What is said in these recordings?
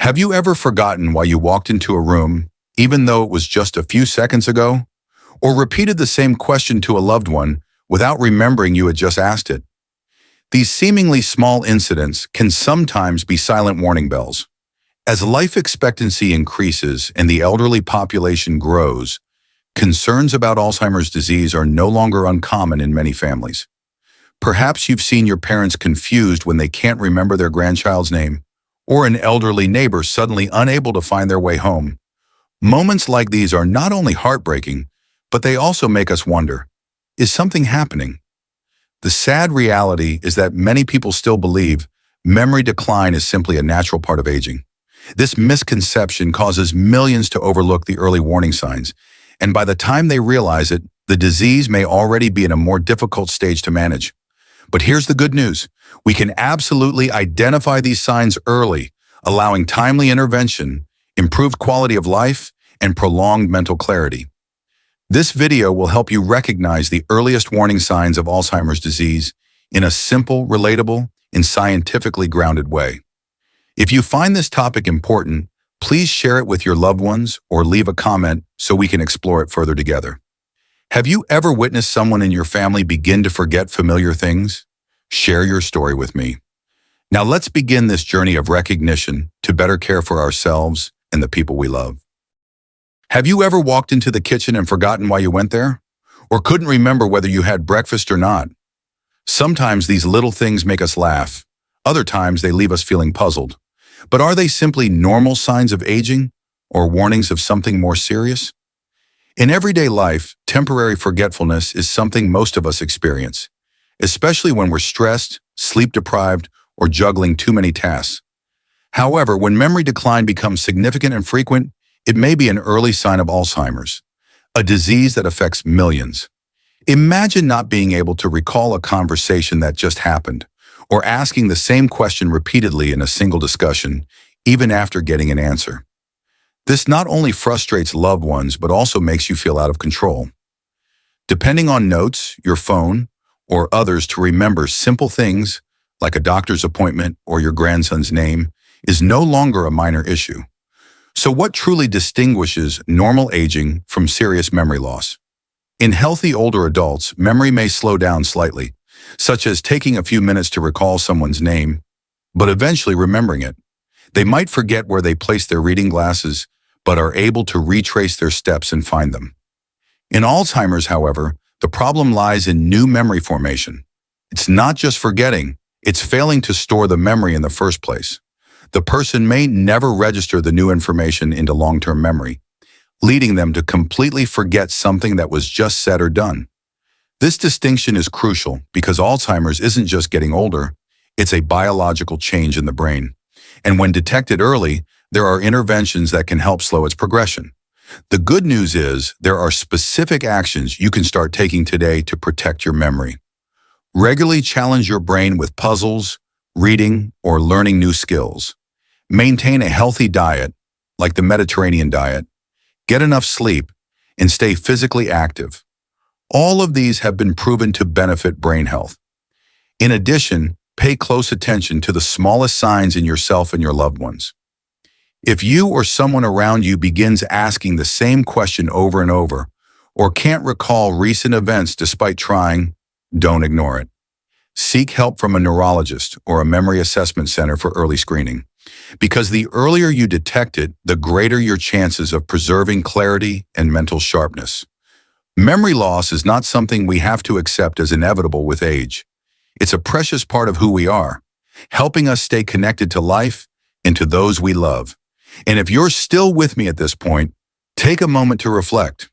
Have you ever forgotten why you walked into a room, even though it was just a few seconds ago? Or repeated the same question to a loved one without remembering you had just asked it? These seemingly small incidents can sometimes be silent warning bells. As life expectancy increases and the elderly population grows, concerns about Alzheimer's disease are no longer uncommon in many families. Perhaps you've seen your parents confused when they can't remember their grandchild's name, or an elderly neighbor suddenly unable to find their way home. Moments like these are not only heartbreaking, but they also make us wonder, is something happening? The sad reality is that many people still believe memory decline is simply a natural part of aging. This misconception causes millions to overlook the early warning signs, and by the time they realize it, the disease may already be in a more difficult stage to manage. But here's the good news. We can absolutely identify these signs early, allowing timely intervention, improved quality of life, and prolonged mental clarity. This video will help you recognize the earliest warning signs of Alzheimer's disease in a simple, relatable, and scientifically grounded way. If you find this topic important, please share it with your loved ones or leave a comment so we can explore it further together. Have you ever witnessed someone in your family begin to forget familiar things? Share your story with me. Now let's begin this journey of recognition to better care for ourselves and the people we love. Have you ever walked into the kitchen and forgotten why you went there? Or couldn't remember whether you had breakfast or not? Sometimes these little things make us laugh. Other times they leave us feeling puzzled. But are they simply normal signs of aging or warnings of something more serious? In everyday life, temporary forgetfulness is something most of us experience, especially when we're stressed, sleep-deprived, or juggling too many tasks. However, when memory decline becomes significant and frequent, it may be an early sign of Alzheimer's, a disease that affects millions. Imagine not being able to recall a conversation that just happened, or asking the same question repeatedly in a single discussion, even after getting an answer. This not only frustrates loved ones, but also makes you feel out of control. Depending on notes, your phone, or others to remember simple things, like a doctor's appointment or your grandson's name, is no longer a minor issue. So what truly distinguishes normal aging from serious memory loss? In healthy older adults, memory may slow down slightly, such as taking a few minutes to recall someone's name, but eventually remembering it. They might forget where they placed their reading glasses, but are able to retrace their steps and find them. In Alzheimer's, however, the problem lies in new memory formation. It's not just forgetting, it's failing to store the memory in the first place. The person may never register the new information into long-term memory, leading them to completely forget something that was just said or done. This distinction is crucial because Alzheimer's isn't just getting older, it's a biological change in the brain. And when detected early, there are interventions that can help slow its progression. The good news is there are specific actions you can start taking today to protect your memory. Regularly challenge your brain with puzzles, reading, or learning new skills. Maintain a healthy diet, like the Mediterranean diet. Get enough sleep, and stay physically active. All of these have been proven to benefit brain health. In addition, pay close attention to the smallest signs in yourself and your loved ones. If you or someone around you begins asking the same question over and over, or can't recall recent events despite trying, don't ignore it. Seek help from a neurologist or a memory assessment center for early screening, because the earlier you detect it, the greater your chances of preserving clarity and mental sharpness. Memory loss is not something we have to accept as inevitable with age. It's a precious part of who we are, helping us stay connected to life and to those we love. And if you're still with me at this point, take a moment to reflect.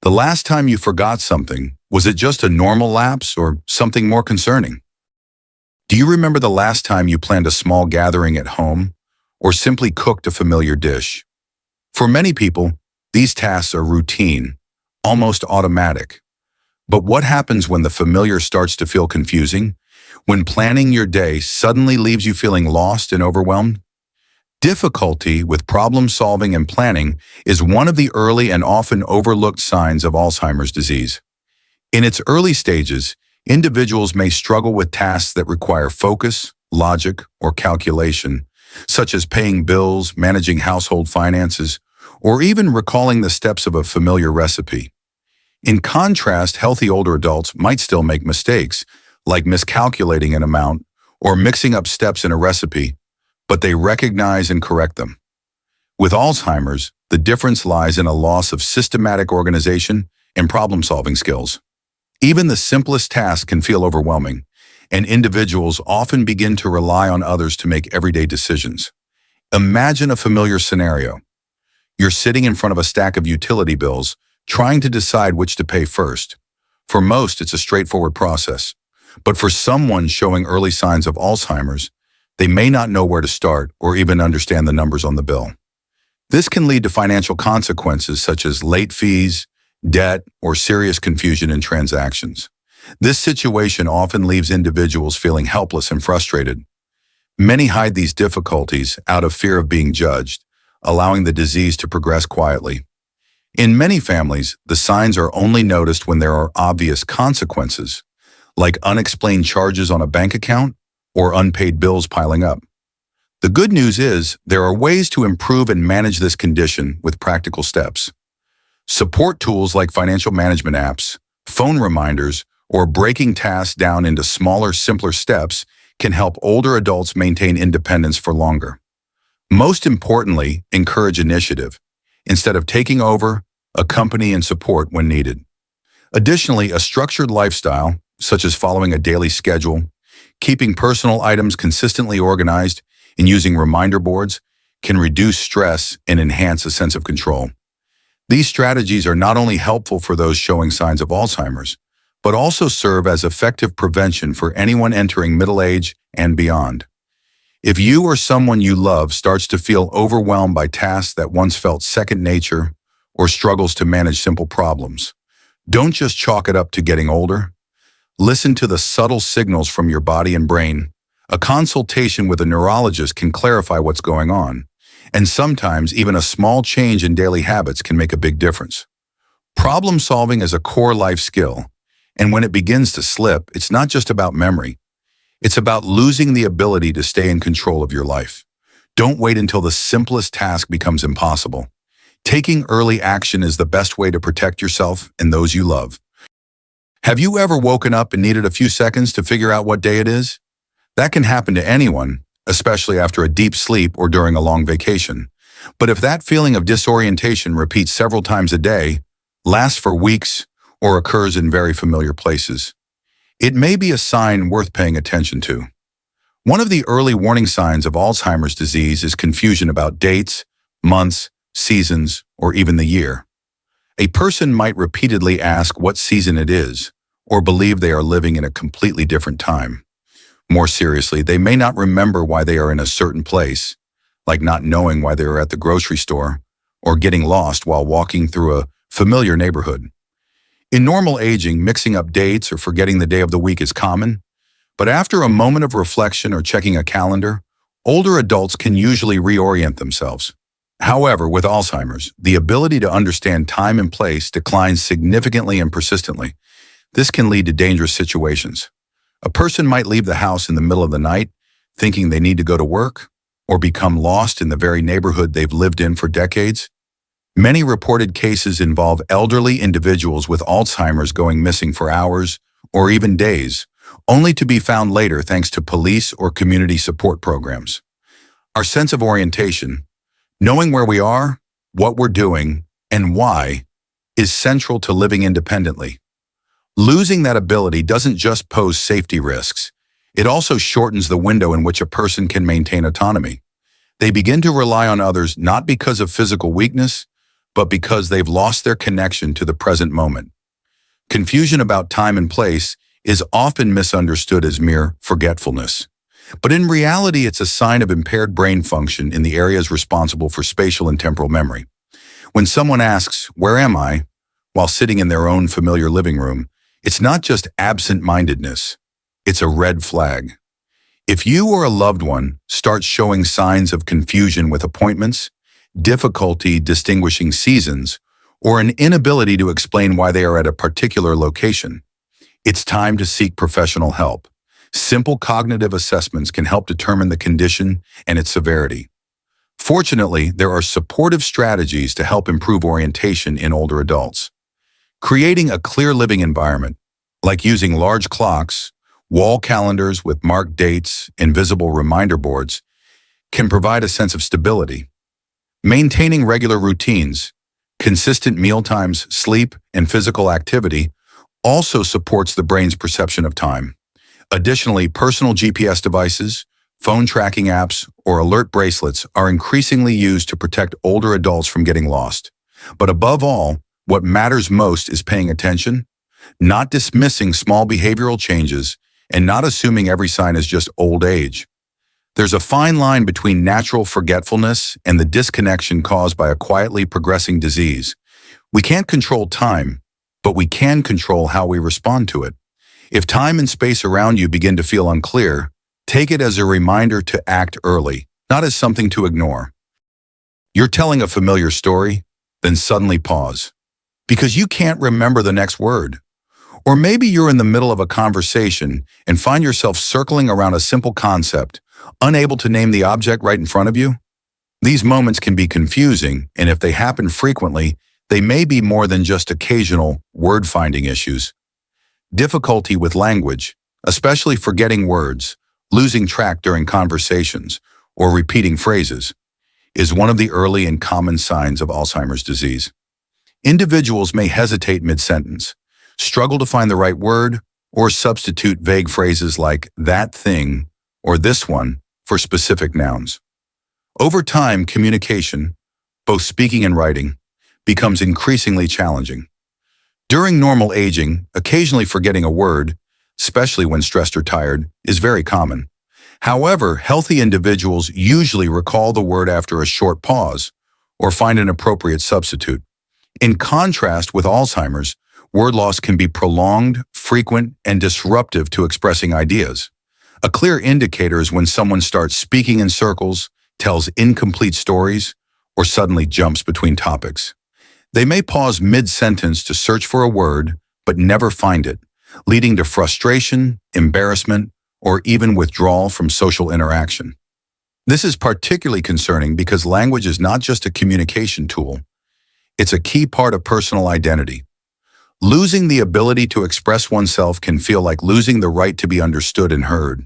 The last time you forgot something, was it just a normal lapse or something more concerning? Do you remember the last time you planned a small gathering at home or simply cooked a familiar dish? For many people, these tasks are routine, almost automatic. But what happens when the familiar starts to feel confusing? When planning your day suddenly leaves you feeling lost and overwhelmed? Difficulty with problem solving and planning is one of the early and often overlooked signs of Alzheimer's disease. In its early stages, individuals may struggle with tasks that require focus, logic, or calculation, such as paying bills, managing household finances, or even recalling the steps of a familiar recipe. In contrast, healthy older adults might still make mistakes, like miscalculating an amount or mixing up steps in a recipe, but they recognize and correct them. With Alzheimer's, the difference lies in a loss of systematic organization and problem-solving skills. Even the simplest task can feel overwhelming, and individuals often begin to rely on others to make everyday decisions. Imagine a familiar scenario. You're sitting in front of a stack of utility bills, trying to decide which to pay first. For most, it's a straightforward process. But for someone showing early signs of Alzheimer's, they may not know where to start or even understand the numbers on the bill. This can lead to financial consequences such as late fees, debt, or serious confusion in transactions. This situation often leaves individuals feeling helpless and frustrated. Many hide these difficulties out of fear of being judged, allowing the disease to progress quietly. In many families, the signs are only noticed when there are obvious consequences, like unexplained charges on a bank account or unpaid bills piling up. The good news is there are ways to improve and manage this condition with practical steps. Support tools like financial management apps, phone reminders, or breaking tasks down into smaller, simpler steps can help older adults maintain independence for longer. Most importantly, encourage initiative. Instead of taking over, accompany and support when needed. Additionally, a structured lifestyle, such as following a daily schedule, keeping personal items consistently organized, and using reminder boards, can reduce stress and enhance a sense of control. These strategies are not only helpful for those showing signs of Alzheimer's, but also serve as effective prevention for anyone entering middle age and beyond. If you or someone you love starts to feel overwhelmed by tasks that once felt second nature or struggles to manage simple problems, don't just chalk it up to getting older. Listen to the subtle signals from your body and brain. A consultation with a neurologist can clarify what's going on, and sometimes even a small change in daily habits can make a big difference. Problem solving is a core life skill, and when it begins to slip, it's not just about memory. It's about losing the ability to stay in control of your life. Don't wait until the simplest task becomes impossible. Taking early action is the best way to protect yourself and those you love. Have you ever woken up and needed a few seconds to figure out what day it is? That can happen to anyone, especially after a deep sleep or during a long vacation. But if that feeling of disorientation repeats several times a day, lasts for weeks, or occurs in very familiar places, it may be a sign worth paying attention to. One of the early warning signs of Alzheimer's disease is confusion about dates, months, seasons, or even the year. A person might repeatedly ask what season it is, or believe they are living in a completely different time. More seriously, they may not remember why they are in a certain place, like not knowing why they are at the grocery store, or getting lost while walking through a familiar neighborhood. In normal aging, mixing up dates or forgetting the day of the week is common, but after a moment of reflection or checking a calendar, older adults can usually reorient themselves. However, with Alzheimer's, the ability to understand time and place declines significantly and persistently. This can lead to dangerous situations. A person might leave the house in the middle of the night, thinking they need to go to work, or become lost in the very neighborhood they've lived in for decades. Many reported cases involve elderly individuals with Alzheimer's going missing for hours or even days, only to be found later thanks to police or community support programs. Our sense of orientation, knowing where we are, what we're doing, and why, is central to living independently. Losing that ability doesn't just pose safety risks, it also shortens the window in which a person can maintain autonomy. They begin to rely on others not because of physical weakness, but because they've lost their connection to the present moment. Confusion about time and place is often misunderstood as mere forgetfulness. But in reality, it's a sign of impaired brain function in the areas responsible for spatial and temporal memory. When someone asks, "Where am I?" while sitting in their own familiar living room, it's not just absent-mindedness, it's a red flag. If you or a loved one starts showing signs of confusion with appointments, difficulty distinguishing seasons, or an inability to explain why they are at a particular location, it's time to seek professional help. Simple cognitive assessments can help determine the condition and its severity. Fortunately, there are supportive strategies to help improve orientation in older adults. Creating a clear living environment, like using large clocks, wall calendars with marked dates, and visible reminder boards, can provide a sense of stability. Maintaining regular routines, consistent mealtimes, sleep, and physical activity also supports the brain's perception of time. Additionally, personal GPS devices, phone tracking apps, or alert bracelets are increasingly used to protect older adults from getting lost. But above all, what matters most is paying attention, not dismissing small behavioral changes, and not assuming every sign is just old age. There's a fine line between natural forgetfulness and the disconnection caused by a quietly progressing disease. We can't control time, but we can control how we respond to it. If time and space around you begin to feel unclear, take it as a reminder to act early, not as something to ignore. You're telling a familiar story, then suddenly pause, because you can't remember the next word. Or maybe you're in the middle of a conversation and find yourself circling around a simple concept, unable to name the object right in front of you. These moments can be confusing, and if they happen frequently, they may be more than just occasional word-finding issues. Difficulty with language, especially forgetting words, losing track during conversations, or repeating phrases, is one of the early and common signs of Alzheimer's disease. Individuals may hesitate mid-sentence, struggle to find the right word, or substitute vague phrases like that thing or this one for specific nouns. Over time, communication, both speaking and writing, becomes increasingly challenging. During normal aging, occasionally forgetting a word, especially when stressed or tired, is very common. However, healthy individuals usually recall the word after a short pause or find an appropriate substitute. In contrast with Alzheimer's, word loss can be prolonged, frequent, and disruptive to expressing ideas. A clear indicator is when someone starts speaking in circles, tells incomplete stories, or suddenly jumps between topics. They may pause mid-sentence to search for a word, but never find it, leading to frustration, embarrassment, or even withdrawal from social interaction. This is particularly concerning because language is not just a communication tool. It's a key part of personal identity. Losing the ability to express oneself can feel like losing the right to be understood and heard.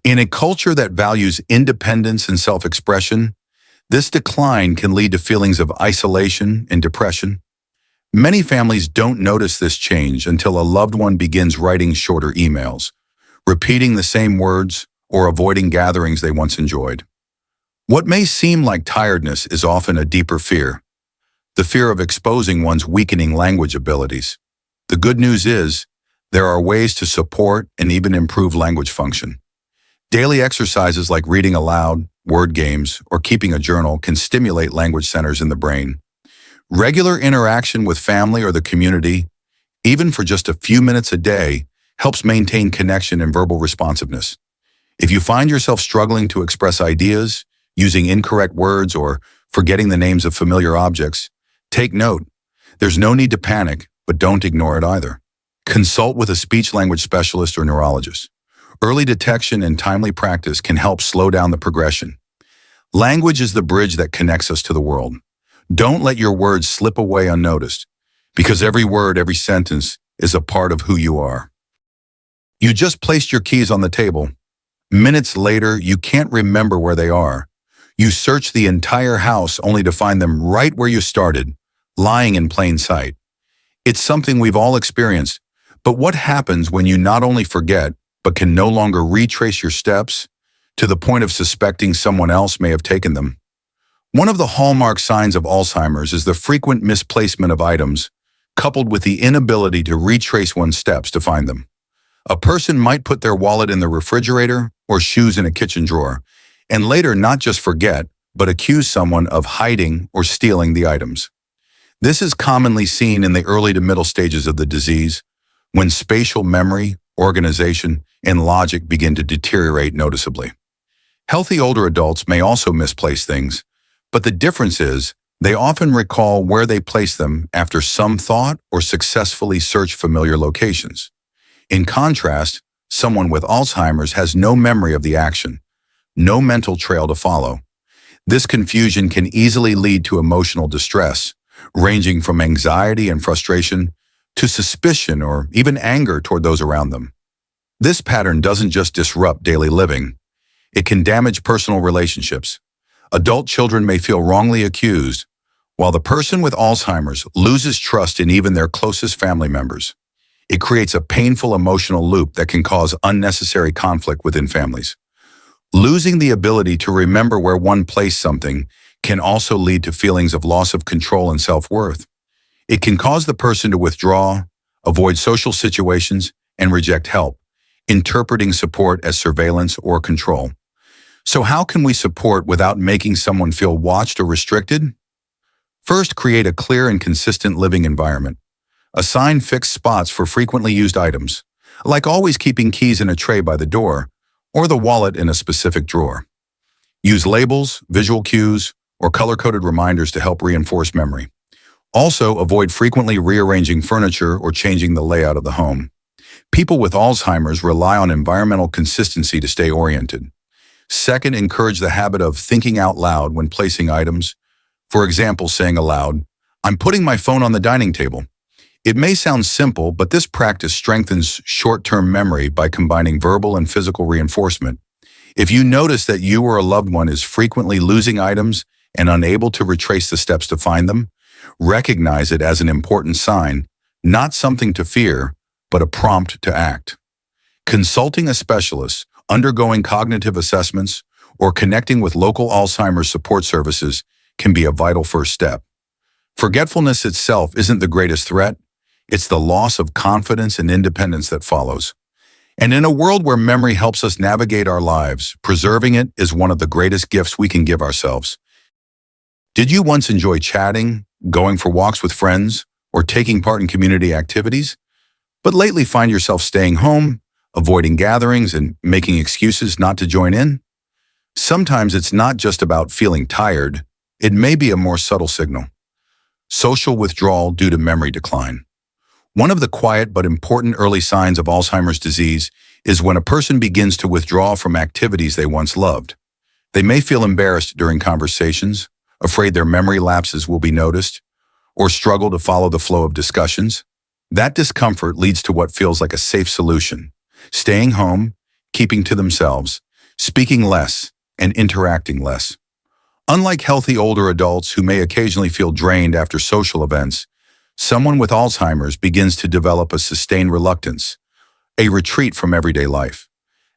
In a culture that values independence and self-expression, this decline can lead to feelings of isolation and depression. Many families don't notice this change until a loved one begins writing shorter emails, repeating the same words, or avoiding gatherings they once enjoyed. What may seem like tiredness is often a deeper fear, the fear of exposing one's weakening language abilities. The good news is, there are ways to support and even improve language function. Daily exercises like reading aloud, word games, or keeping a journal can stimulate language centers in the brain. Regular interaction with family or the community, even for just a few minutes a day, helps maintain connection and verbal responsiveness. If you find yourself struggling to express ideas, using incorrect words, or forgetting the names of familiar objects, take note. There's no need to panic, but don't ignore it either. Consult with a speech-language specialist or neurologist. Early detection and timely practice can help slow down the progression. Language is the bridge that connects us to the world. Don't let your words slip away unnoticed, because every word, every sentence is a part of who you are. You just placed your keys on the table. Minutes later, you can't remember where they are. You search the entire house only to find them right where you started, lying in plain sight. It's something we've all experienced, but what happens when you not only forget, but can no longer retrace your steps to the point of suspecting someone else may have taken them? One of the hallmark signs of Alzheimer's is the frequent misplacement of items, coupled with the inability to retrace one's steps to find them. A person might put their wallet in the refrigerator or shoes in a kitchen drawer, and later not just forget, but accuse someone of hiding or stealing the items. This is commonly seen in the early to middle stages of the disease, when spatial memory, organization, and logic begin to deteriorate noticeably. Healthy older adults may also misplace things, but the difference is they often recall where they placed them after some thought or successfully search familiar locations. In contrast, someone with Alzheimer's has no memory of the action, no mental trail to follow. This confusion can easily lead to emotional distress, ranging from anxiety and frustration to suspicion or even anger toward those around them. This pattern doesn't just disrupt daily living, it can damage personal relationships. Adult children may feel wrongly accused, while the person with Alzheimer's loses trust in even their closest family members. It creates a painful emotional loop that can cause unnecessary conflict within families. Losing the ability to remember where one placed something can also lead to feelings of loss of control and self-worth. It can cause the person to withdraw, avoid social situations, and reject help, interpreting support as surveillance or control. So how can we support without making someone feel watched or restricted? First, create a clear and consistent living environment. Assign fixed spots for frequently used items, like always keeping keys in a tray by the door or the wallet in a specific drawer. Use labels, visual cues, or color-coded reminders to help reinforce memory. Also, avoid frequently rearranging furniture or changing the layout of the home. People with Alzheimer's rely on environmental consistency to stay oriented. Second, encourage the habit of thinking out loud when placing items. For example, saying aloud, "I'm putting my phone on the dining table." It may sound simple, but this practice strengthens short-term memory by combining verbal and physical reinforcement. If you notice that you or a loved one is frequently losing items and unable to retrace the steps to find them, recognize it as an important sign, not something to fear, but a prompt to act. Consulting a specialist, undergoing cognitive assessments, or connecting with local Alzheimer's support services can be a vital first step. Forgetfulness itself isn't the greatest threat. It's the loss of confidence and independence that follows. And in a world where memory helps us navigate our lives, preserving it is one of the greatest gifts we can give ourselves. Did you once enjoy chatting, going for walks with friends, or taking part in community activities, but lately find yourself staying home, avoiding gatherings, and making excuses not to join in? Sometimes it's not just about feeling tired. It may be a more subtle signal. Social withdrawal due to memory decline. One of the quiet but important early signs of Alzheimer's disease is when a person begins to withdraw from activities they once loved. They may feel embarrassed during conversations, afraid their memory lapses will be noticed, or struggle to follow the flow of discussions. That discomfort leads to what feels like a safe solution: staying home, keeping to themselves, speaking less, and interacting less. Unlike healthy older adults who may occasionally feel drained after social events, someone with Alzheimer's begins to develop a sustained reluctance, a retreat from everyday life.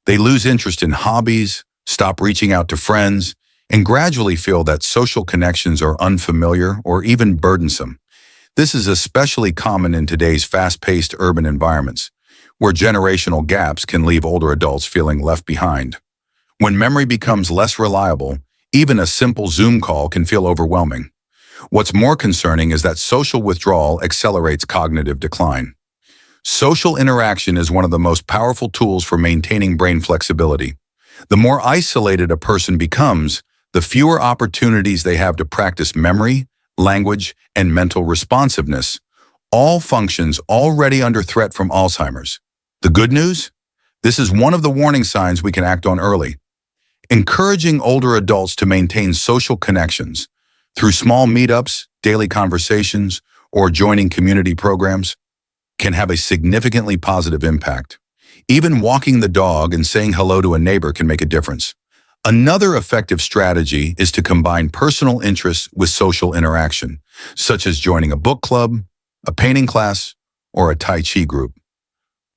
They lose interest in hobbies, stop reaching out to friends, and gradually feel that social connections are unfamiliar or even burdensome. This is especially common in today's fast-paced urban environments, where generational gaps can leave older adults feeling left behind. When memory becomes less reliable, even a simple Zoom call can feel overwhelming. What's more concerning is that social withdrawal accelerates cognitive decline. Social interaction is one of the most powerful tools for maintaining brain flexibility. The more isolated a person becomes, the fewer opportunities they have to practice memory, language, and mental responsiveness, all functions already under threat from Alzheimer's. The good news? This is one of the warning signs we can act on early. Encouraging older adults to maintain social connections through small meetups, daily conversations, or joining community programs can have a significantly positive impact. Even walking the dog and saying hello to a neighbor can make a difference. Another effective strategy is to combine personal interests with social interaction, such as joining a book club, a painting class, or a Tai Chi group.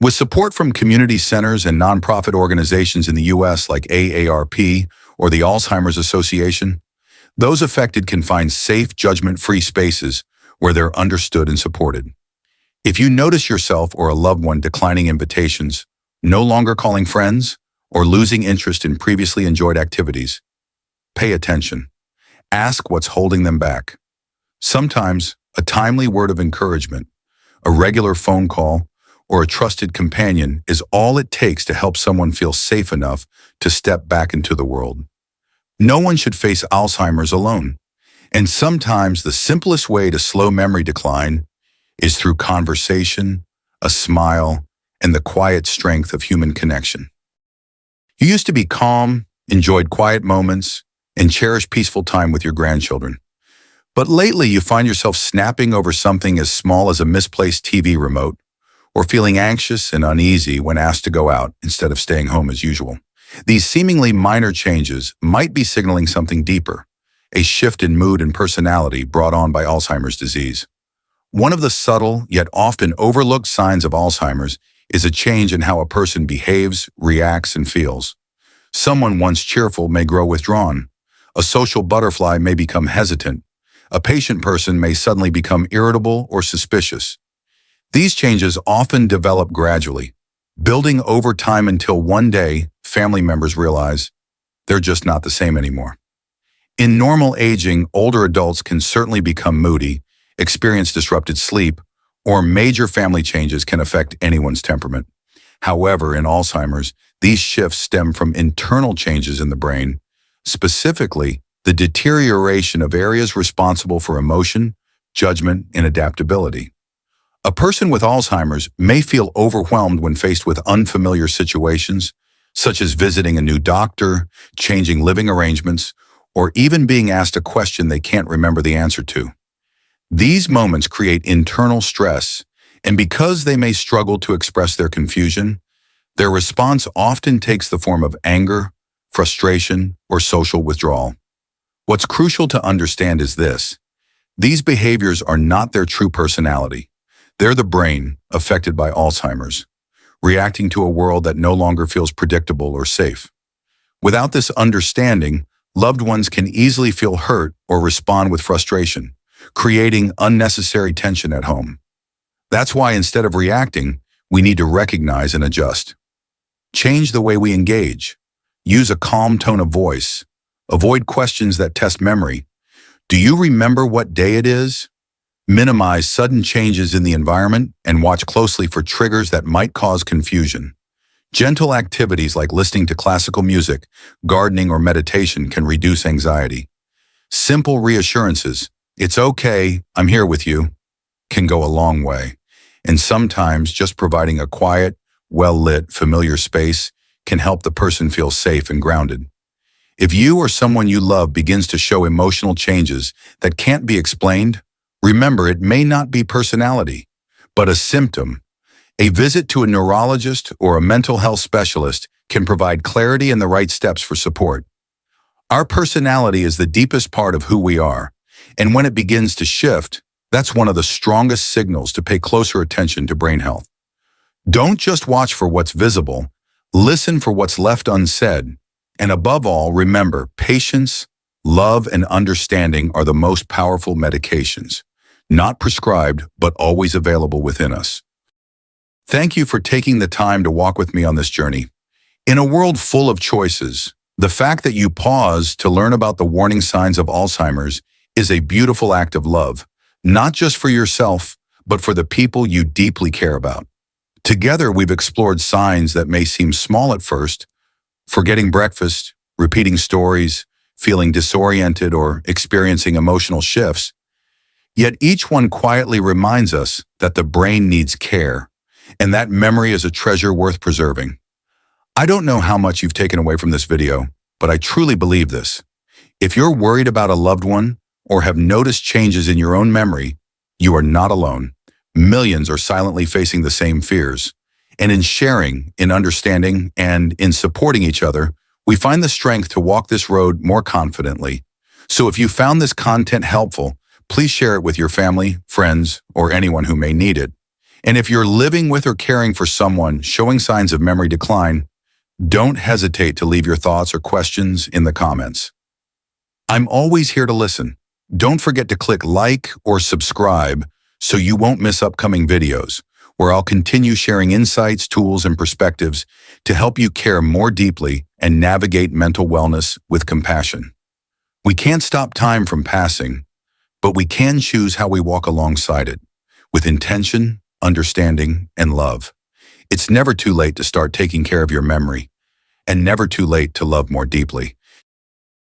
With support from community centers and nonprofit organizations in the U.S. like AARP or the Alzheimer's Association, those affected can find safe, judgment-free spaces where they're understood and supported. If you notice yourself or a loved one declining invitations, no longer calling friends, or losing interest in previously enjoyed activities, pay attention. Ask what's holding them back. Sometimes, a timely word of encouragement, a regular phone call, or a trusted companion is all it takes to help someone feel safe enough to step back into the world. No one should face Alzheimer's alone, and sometimes the simplest way to slow memory decline is through conversation, a smile, and the quiet strength of human connection. You used to be calm, enjoyed quiet moments, and cherished peaceful time with your grandchildren. But lately you find yourself snapping over something as small as a misplaced TV remote, or feeling anxious and uneasy when asked to go out instead of staying home as usual. These seemingly minor changes might be signaling something deeper, a shift in mood and personality brought on by Alzheimer's disease. One of the subtle yet often overlooked signs of Alzheimer's is a change in how a person behaves, reacts, and feels. Someone once cheerful may grow withdrawn. A social butterfly may become hesitant. A patient person may suddenly become irritable or suspicious. These changes often develop gradually, building over time until one day family members realize they're just not the same anymore. In normal aging, older adults can certainly become moody, experience disrupted sleep, or major family changes can affect anyone's temperament. However, in Alzheimer's, these shifts stem from internal changes in the brain, specifically the deterioration of areas responsible for emotion, judgment, and adaptability. A person with Alzheimer's may feel overwhelmed when faced with unfamiliar situations, such as visiting a new doctor, changing living arrangements, or even being asked a question they can't remember the answer to. These moments create internal stress, and because they may struggle to express their confusion, their response often takes the form of anger, frustration, or social withdrawal. What's crucial to understand is this: these behaviors are not their true personality. They're the brain, affected by Alzheimer's, reacting to a world that no longer feels predictable or safe. Without this understanding, loved ones can easily feel hurt or respond with frustration, creating unnecessary tension at home. That's why instead of reacting, we need to recognize and adjust. Change the way we engage. Use a calm tone of voice. Avoid questions that test memory. Do you remember what day it is? Minimize sudden changes in the environment and watch closely for triggers that might cause confusion. Gentle activities like listening to classical music, gardening, or meditation can reduce anxiety. Simple reassurances, "It's okay, I'm here with you," can go a long way. And sometimes just providing a quiet, well-lit, familiar space can help the person feel safe and grounded. If you or someone you love begins to show emotional changes that can't be explained, remember it may not be personality, but a symptom. A visit to a neurologist or a mental health specialist can provide clarity and the right steps for support. Our personality is the deepest part of who we are, and when it begins to shift, that's one of the strongest signals to pay closer attention to brain health. Don't just watch for what's visible, listen for what's left unsaid, and above all, remember, patience, love, and understanding are the most powerful medications, not prescribed, but always available within us. Thank you for taking the time to walk with me on this journey. In a world full of choices, the fact that you pause to learn about the warning signs of Alzheimer's is a beautiful act of love, not just for yourself, but for the people you deeply care about. Together, we've explored signs that may seem small at first: forgetting breakfast, repeating stories, feeling disoriented, or experiencing emotional shifts. Yet each one quietly reminds us that the brain needs care, and that memory is a treasure worth preserving. I don't know how much you've taken away from this video, but I truly believe this. If you're worried about a loved one or have noticed changes in your own memory, you are not alone. Millions are silently facing the same fears. And in sharing, in understanding, and in supporting each other, we find the strength to walk this road more confidently. So if you found this content helpful, please share it with your family, friends, or anyone who may need it. And if you're living with or caring for someone showing signs of memory decline, don't hesitate to leave your thoughts or questions in the comments. I'm always here to listen. Don't forget to click like or subscribe so you won't miss upcoming videos, where I'll continue sharing insights, tools, and perspectives to help you care more deeply and navigate mental wellness with compassion. We can't stop time from passing, but we can choose how we walk alongside it, with intention, understanding, and love. It's never too late to start taking care of your memory, and never too late to love more deeply.